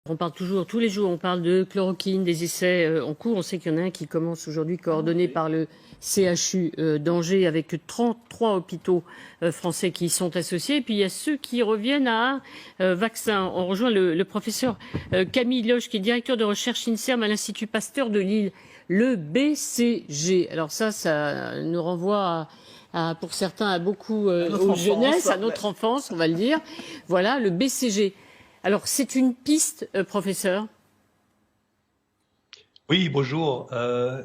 On parle toujours, tous les jours, on parle de chloroquine, des essais en cours. On sait qu'il y en a un qui commence aujourd'hui, coordonné par le CHU d'Angers, avec 33 hôpitaux français qui y sont associés. Et puis il y a ceux qui reviennent à un vaccin. On rejoint le professeur Camille Loge, qui est directeur de recherche INSERM à l'Institut Pasteur de Lille, le BCG. Alors ça nous renvoie pour certains, à beaucoup aux jeunesses, à notre enfance, on va le dire. Voilà, le BCG. Alors, c'est une piste, professeur? Oui, bonjour.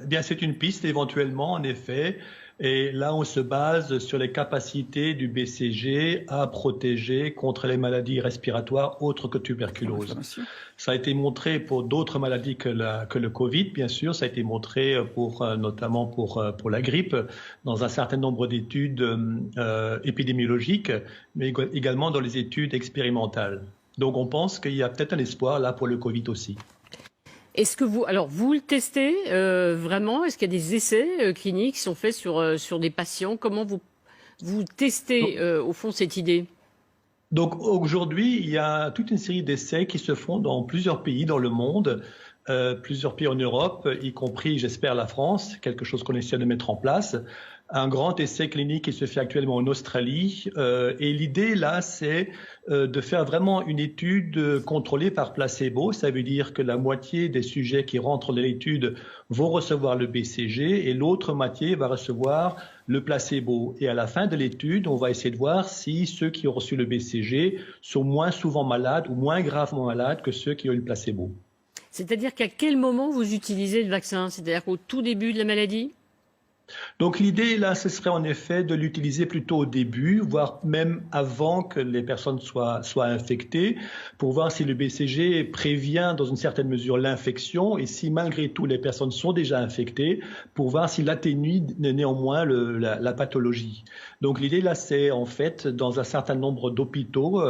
Bien, c'est une piste éventuellement, en effet. Et là, on se base sur les capacités du BCG à protéger contre les maladies respiratoires autres que tuberculose. Ça a été montré pour d'autres maladies que le Covid, bien sûr. Ça a été montré notamment pour la grippe, dans un certain nombre d'études épidémiologiques, mais également dans les études expérimentales. Donc on pense qu'il y a peut-être un espoir là pour le Covid aussi. Est-ce que vous le testez vraiment? Est-ce qu'il y a des essais cliniques qui sont faits sur des patients? Comment vous testez au fond cette idée? Donc aujourd'hui, il y a toute une série d'essais qui se font dans plusieurs pays dans le monde, plusieurs pays en Europe, y compris, j'espère, la France, quelque chose qu'on essaie de mettre en place. Un grand essai clinique qui se fait actuellement en Australie. Et l'idée, là, c'est de faire vraiment une étude contrôlée par placebo. Ça veut dire que la moitié des sujets qui rentrent dans l'étude vont recevoir le BCG et l'autre moitié va recevoir le placebo. Et à la fin de l'étude, on va essayer de voir si ceux qui ont reçu le BCG sont moins souvent malades ou moins gravement malades que ceux qui ont eu le placebo. C'est-à-dire qu'à quel moment vous utilisez le vaccin? C'est-à-dire qu'au tout début de la maladie? Donc l'idée là, ce serait en effet de l'utiliser plutôt au début, voire même avant que les personnes soient infectées, pour voir si le BCG prévient dans une certaine mesure l'infection et si malgré tout les personnes sont déjà infectées, pour voir s'il atténue néanmoins la pathologie. Donc l'idée là, c'est en fait dans un certain nombre d'hôpitaux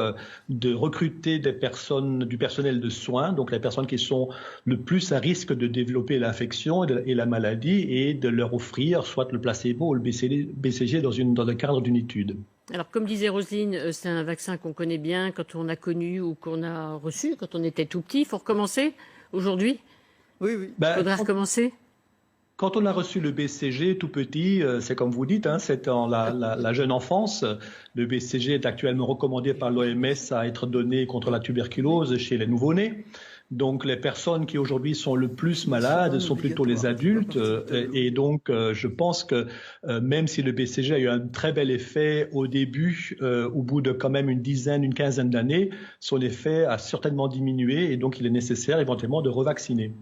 de recruter du personnel de soins, donc les personnes qui sont le plus à risque de développer l'infection et la maladie, et de leur offrir soit le placebo ou le BCG dans le cadre d'une étude. Alors, comme disait Roselyne, c'est un vaccin qu'on connaît bien quand on a connu ou qu'on a reçu quand on était tout petit. Il faut recommencer aujourd'hui? Oui, oui. Il faudrait recommencer? Quand on a reçu le BCG tout petit, c'est comme vous dites, c'est dans la jeune enfance. Le BCG est actuellement recommandé par l'OMS à être donné contre la tuberculose chez les nouveau-nés. Donc les personnes qui aujourd'hui sont le plus malades sont plutôt les adultes. Et donc je pense que même si le BCG a eu un très bel effet au début, au bout de quand même une quinzaine d'années, son effet a certainement diminué et donc il est nécessaire éventuellement de revacciner.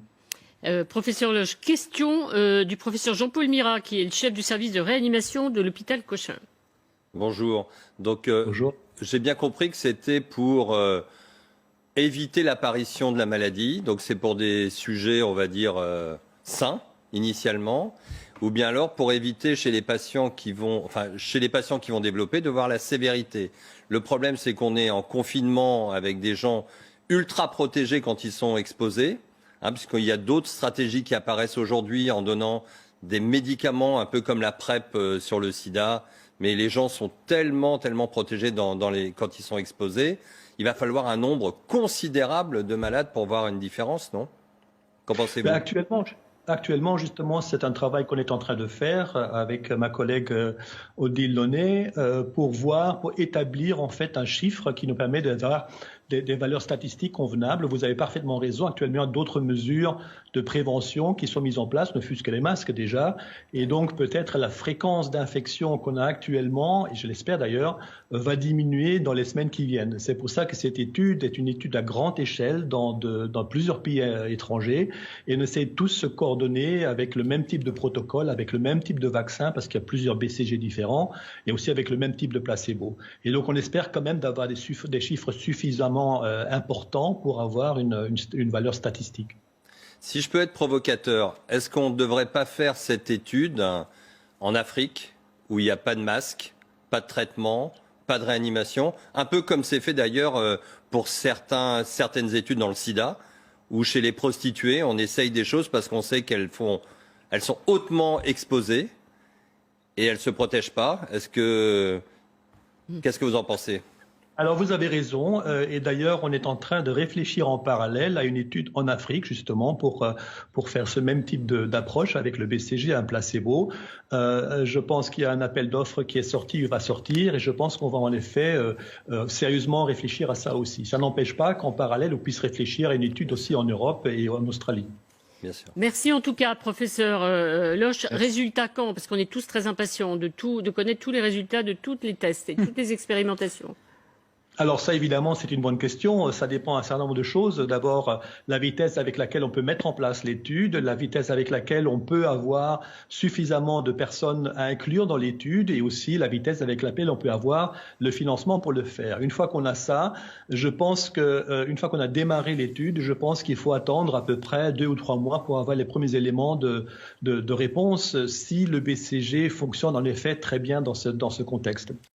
Professeur Loge, question du professeur Jean-Paul Mira, qui est le chef du service de réanimation de l'hôpital Cochin. Bonjour. Donc, Bonjour. J'ai bien compris que c'était pour éviter l'apparition de la maladie. Donc, c'est pour des sujets, on va dire, sains, initialement. Ou bien alors pour éviter chez les patients qui vont développer, de voir la sévérité. Le problème, c'est qu'on est en confinement avec des gens ultra protégés quand ils sont exposés. Puisqu'il y a d'autres stratégies qui apparaissent aujourd'hui en donnant des médicaments, un peu comme la PrEP sur le sida, mais les gens sont tellement protégés quand ils sont exposés. Il va falloir un nombre considérable de malades pour voir une différence, non? Qu'en pensez-vous? Actuellement, justement, c'est un travail qu'on est en train de faire avec ma collègue Odile Launay pour établir en fait un chiffre qui nous permet d'avoir des valeurs statistiques convenables. Vous avez parfaitement raison. Actuellement, il y a d'autres mesures de prévention qui sont mises en place, ne fût-ce que les masques déjà. Et donc, peut-être la fréquence d'infection qu'on a actuellement, et je l'espère d'ailleurs, va diminuer dans les semaines qui viennent. C'est pour ça que cette étude est une étude à grande échelle dans plusieurs pays étrangers, et on essaie tous se coordonner avec le même type de protocole, avec le même type de vaccin, parce qu'il y a plusieurs BCG différents, et aussi avec le même type de placebo. Et donc, on espère quand même d'avoir des chiffres suffisamment important pour avoir une valeur statistique. Si je peux être provocateur, est-ce qu'on ne devrait pas faire cette étude en Afrique, où il n'y a pas de masque, pas de traitement, pas de réanimation, un peu comme c'est fait d'ailleurs pour certaines études dans le sida, où chez les prostituées, on essaye des choses parce qu'on sait elles sont hautement exposées et elles ne se protègent pas. Qu'est-ce que vous en pensez? Alors vous avez raison, et d'ailleurs on est en train de réfléchir en parallèle à une étude en Afrique justement pour faire ce même type d'approche avec le BCG, un placebo. Je pense qu'il y a un appel d'offres qui est sorti, il va sortir, et je pense qu'on va en effet sérieusement réfléchir à ça aussi. Ça n'empêche pas qu'en parallèle on puisse réfléchir à une étude aussi en Europe et en Australie. Bien sûr. Merci en tout cas, professeur Loche. Résultat quand? Parce qu'on est tous très impatients de connaître tous les résultats de tous les tests et toutes les expérimentations. Alors ça, évidemment, c'est une bonne question. Ça dépend d'un certain nombre de choses. D'abord, la vitesse avec laquelle on peut mettre en place l'étude, la vitesse avec laquelle on peut avoir suffisamment de personnes à inclure dans l'étude et aussi la vitesse avec laquelle on peut avoir le financement pour le faire. Une fois qu'on a ça, je pense une fois qu'on a démarré l'étude, je pense qu'il faut attendre à peu près 2 ou 3 mois pour avoir les premiers éléments de réponse si le BCG fonctionne en effet très bien dans ce contexte.